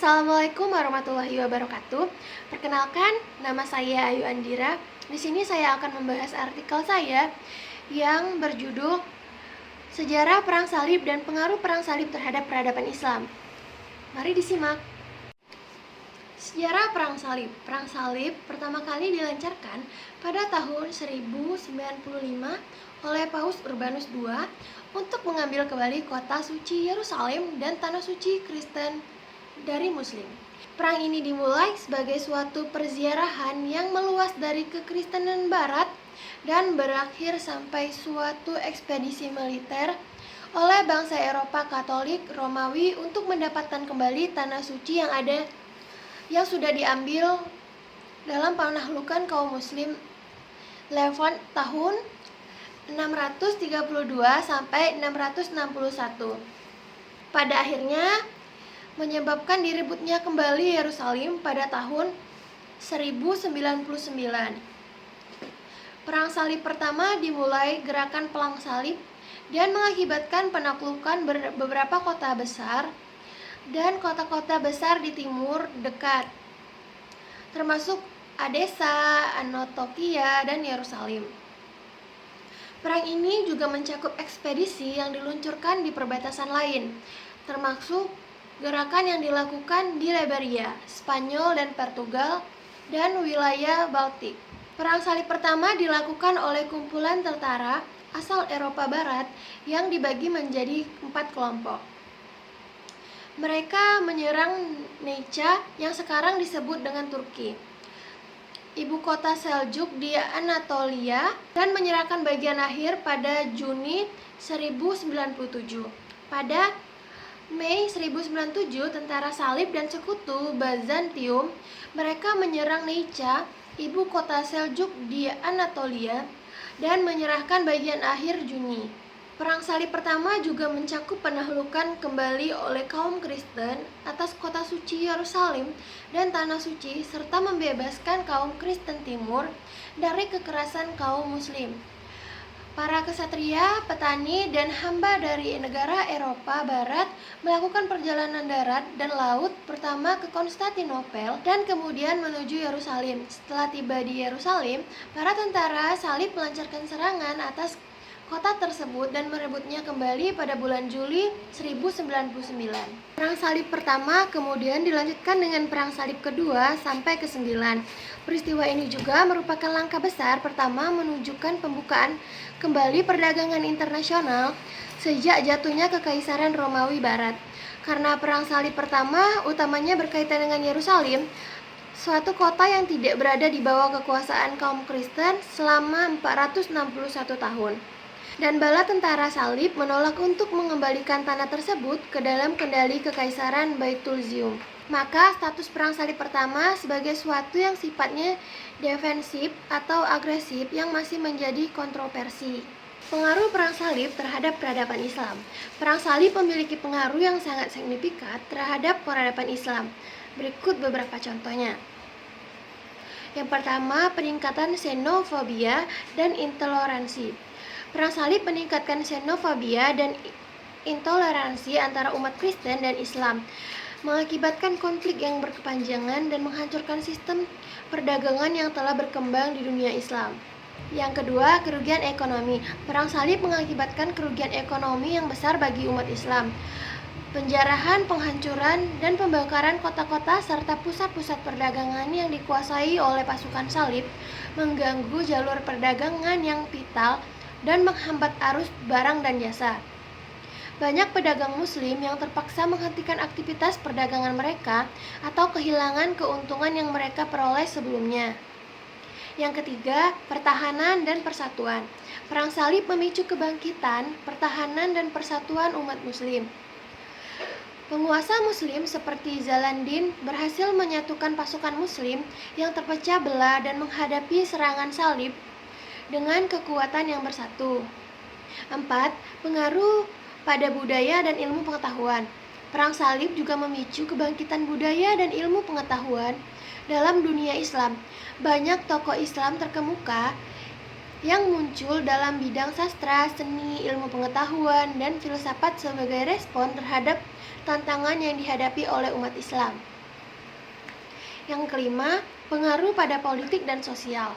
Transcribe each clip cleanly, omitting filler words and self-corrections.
Assalamualaikum warahmatullahi wabarakatuh. Perkenalkan, nama saya Ayu Andira. Di sini saya akan membahas artikel saya yang berjudul Sejarah Perang Salib dan Pengaruh Perang Salib terhadap Peradaban Islam. Mari disimak. Sejarah Perang Salib. Perang Salib pertama kali dilancarkan pada tahun 1095 oleh Paus Urbanus II untuk mengambil kembali kota suci Yerusalem dan tanah suci Kristen dari Muslim. Perang ini dimulai sebagai suatu perziarahan yang meluas dari kekristenan barat dan berakhir sampai suatu ekspedisi militer oleh bangsa Eropa Katolik Romawi untuk mendapatkan kembali tanah suci yang sudah diambil dalam penaklukan kaum muslim Levant tahun 632 sampai 661. Pada akhirnya menyebabkan direbutnya kembali Yerusalem pada tahun 1099. Perang Salib pertama dimulai gerakan Perang Salib dan mengakibatkan penaklukan beberapa kota besar dan kota-kota besar di timur dekat, termasuk Edessa, Anatolia, dan Yerusalem. Perang ini juga mencakup ekspedisi yang diluncurkan di perbatasan lain, termasuk gerakan yang dilakukan di Liberia, Spanyol dan Portugal, dan wilayah Baltik. Perang Salib pertama dilakukan oleh kumpulan tentara asal Eropa Barat yang dibagi menjadi 4 kelompok. Mereka menyerang Necha yang sekarang disebut dengan Turki, ibu kota Seljuk di Anatolia, dan menyerahkan bagian akhir pada Juni 1097. Pada Mei 1097, tentara Salib dan sekutu Bizantium mereka menyerang Necha, ibu kota Seljuk di Anatolia, dan menyerahkan bagian akhir Juni. Perang Salib pertama juga mencakup penaklukan kembali oleh kaum Kristen atas kota suci Yerusalem dan tanah suci, serta membebaskan kaum Kristen Timur dari kekerasan kaum Muslim. Para kesatria, petani, dan hamba dari negara Eropa Barat melakukan perjalanan darat dan laut pertama ke Konstantinopel dan kemudian menuju Yerusalem. Setelah tiba di Yerusalem, para tentara Salib melancarkan serangan atas kota tersebut dan merebutnya kembali pada bulan Juli 1099. Perang Salib pertama kemudian dilanjutkan dengan Perang Salib kedua sampai ke-9. Peristiwa ini juga merupakan langkah besar pertama menunjukkan pembukaan kembali perdagangan internasional sejak jatuhnya Kekaisaran Romawi Barat. Karena Perang Salib pertama utamanya berkaitan dengan Yerusalem, suatu kota yang tidak berada di bawah kekuasaan kaum Kristen selama 461 tahun. Dan bala tentara Salib menolak untuk mengembalikan tanah tersebut ke dalam kendali Kekaisaran Baitulzium. Maka status Perang Salib pertama sebagai suatu yang sifatnya defensif atau agresif yang masih menjadi kontroversi. Pengaruh Perang Salib terhadap peradaban Islam. Perang Salib memiliki pengaruh yang sangat signifikan terhadap peradaban Islam. Berikut beberapa contohnya. Yang pertama, peningkatan xenofobia dan intoleransi. Perang Salib meningkatkan xenofobia dan intoleransi antara umat Kristen dan Islam, mengakibatkan konflik yang berkepanjangan dan menghancurkan sistem perdagangan yang telah berkembang di dunia Islam. Yang kedua, kerugian ekonomi. Perang Salib mengakibatkan kerugian ekonomi yang besar bagi umat Islam. Penjarahan, penghancuran, dan pembakaran kota-kota serta pusat-pusat perdagangan yang dikuasai oleh pasukan Salib mengganggu jalur perdagangan yang vital dan menghambat arus barang dan jasa. Banyak pedagang muslim yang terpaksa menghentikan aktivitas perdagangan mereka atau kehilangan keuntungan yang mereka peroleh sebelumnya. Yang ketiga, pertahanan dan persatuan. Perang Salib memicu kebangkitan, pertahanan, dan persatuan umat muslim. Penguasa muslim seperti Zalandin berhasil menyatukan pasukan muslim yang terpecah belah dan menghadapi serangan Salib dengan kekuatan yang bersatu. 4. Pengaruh pada budaya dan ilmu pengetahuan. Perang Salib juga memicu kebangkitan budaya dan ilmu pengetahuan dalam dunia Islam. Banyak tokoh Islam terkemuka yang muncul dalam bidang sastra, seni, ilmu pengetahuan, dan filsafat sebagai respon terhadap tantangan yang dihadapi oleh umat Islam. Yang kelima, pengaruh pada politik dan sosial.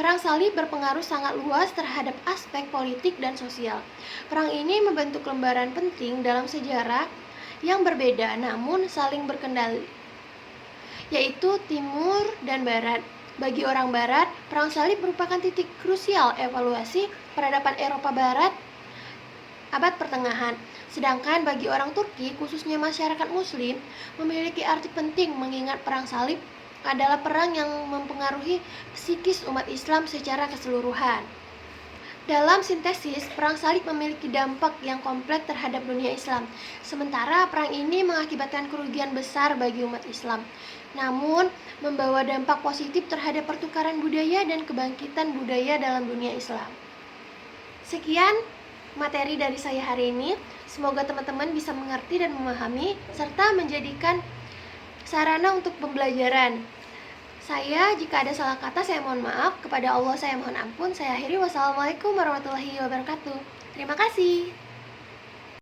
Perang salib berpengaruh sangat luas terhadap aspek politik dan sosial. Perang ini membentuk lembaran penting dalam sejarah yang berbeda namun saling berkendali, yaitu Timur dan Barat. Bagi orang Barat, Perang Salib merupakan titik krusial evaluasi peradaban Eropa Barat abad pertengahan. Sedangkan bagi orang Turki, khususnya masyarakat Muslim, memiliki arti penting mengingat Perang Salib adalah perang yang mempengaruhi psikis umat Islam secara keseluruhan. Dalam sintesis, Perang Salib memiliki dampak yang kompleks terhadap dunia Islam. Sementara perang ini mengakibatkan kerugian besar bagi umat Islam, namun membawa dampak positif terhadap pertukaran budaya dan kebangkitan budaya dalam dunia Islam. Sekian materi dari saya hari ini. Semoga teman-teman bisa mengerti dan memahami serta menjadikan sarana untuk pembelajaran. Saya, jika ada salah kata, saya mohon maaf. Kepada Allah saya mohon ampun. Saya akhiri. Wassalamualaikum warahmatullahi wabarakatuh. Terima kasih.